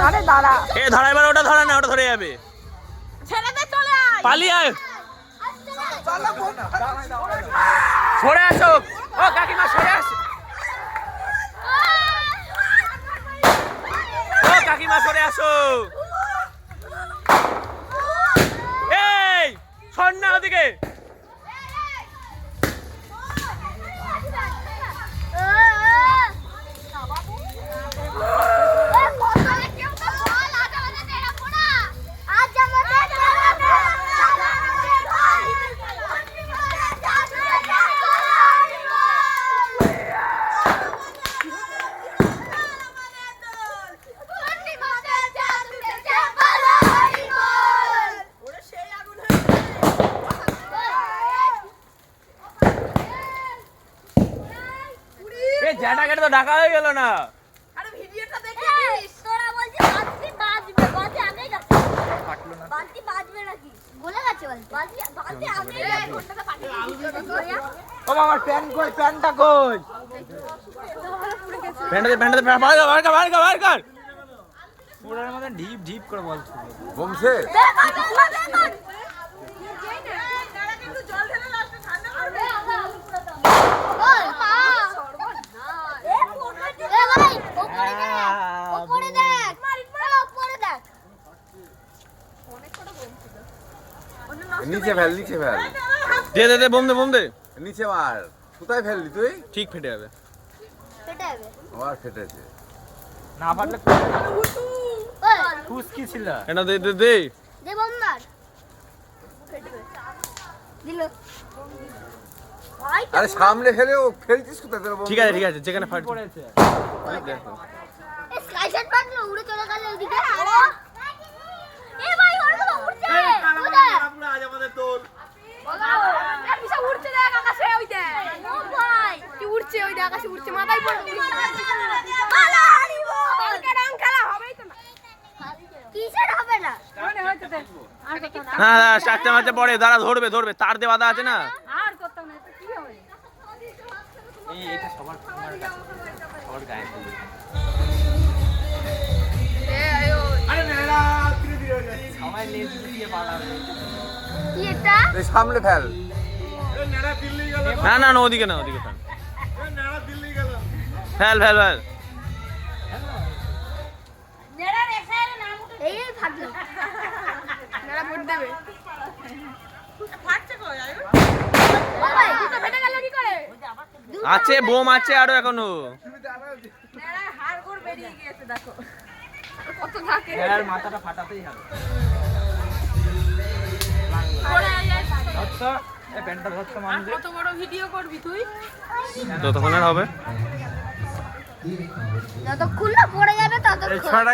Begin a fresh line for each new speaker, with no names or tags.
আরে দাঁড়া,
এ ধরা, এবার ওটা ধরে না, ওটা ধরে যাবে।
ছেড়ে দে, চলে আয়,
পালিয়ে আয়, সরে আসো। ও কাকিমা সরে আসো, ও কাকিমা সরে আসো। এই সর না ওদিকে। জ্যাটাকে তো ঢাকা হয়ে গেল না।
আরে ভিডিওটা দেখেছিস? তোরা বলছিস বালতি বাজবে, বালতি আগেই গেছে। ফাটলো না, বালতি বাজবে নাকি? বলে গেছে বালতি, বালতি আগেই গেছে। ঘন্টাটা পাঠিয়ে।
ও বাবা প্যান কই, প্যানটা কই? প্যানটা বার কর। পুরার মধ্যে ঢিপ ঢিপ করে বলছো বমছে।
নিচে ফেল, নিচে ফেল,
দে দে দে, বোম দে।
নিচে মার। কোথায় ফেললি তুই?
ঠিক ফেটে যাবে।
ফেটে যাবে।
আবার ফেটেছে।
না ফাটলে ফুসকি ছিল। এটা দে দে দে।
দে বোম মার। ফেটবে। দিল।
আরে সামনে ফেলে ও ফেলছিস কোথায় তোর?
ঠিক আছে ঠিক আছে, যেখানে ফাট পড়েছে দেখো।
এই স্কাই শট পাটলো, উড়ে চলে গেল ওইদিকে। আরে এ ভাই ওর তো উড়ছে। কোথায়?
পুরো আজ আমাদের দোল।
এ পিছে উড়ছে দেখ আকাশে ওইটা। ও ভাই কি উড়ছে, ওইটা আকাশে উড়ছে, মাথায় পড়ছে। পালা হারিব। কালকে রং খেলা হবেই তো না। কিসের হবে না? মনে হয়তো দেখ। আর কত না।
হ্যাঁ চারটে মাঝে পড়ে, দাঁড়া ধরবে, তার দিয়ে বাঁধা আছে না।
আর কত না, এটা কি হবে?
এইটা সবার গায়ে পড়ে। আরে নেড়া ধীরে ধীরে হয়ে যাচ্ছে, সবাই লেজ দিয়ে পালাবে।
কি এটা?
এই সামনে ফেল।
না না না, ওদিকে না, ওদিকে ফেল। ফেল।
নেড়া রেখে নাম উঠে এই ফাটলো। নেড়া ভোট দেবে। ফাটছে কই আয়ু? ও ভাই দুটো ফেটে গেল কি করে?
আছে বোম আছে আরো এখনো।
নেড়া হাড়গোড় বেরিয়ে গিয়েছে দেখো। কত থাকে?
নেড়ার মাথাটা ফাটাতেই হবে।
পড়ে যায়।
আচ্ছা এই প্যান্টটা ধরতে মান দে।
কত বড় ভিডিও করবি তুই?
ততক্ষণ আর হবে।
যতক্ষণ না পড়ে যাবে ততক্ষণ।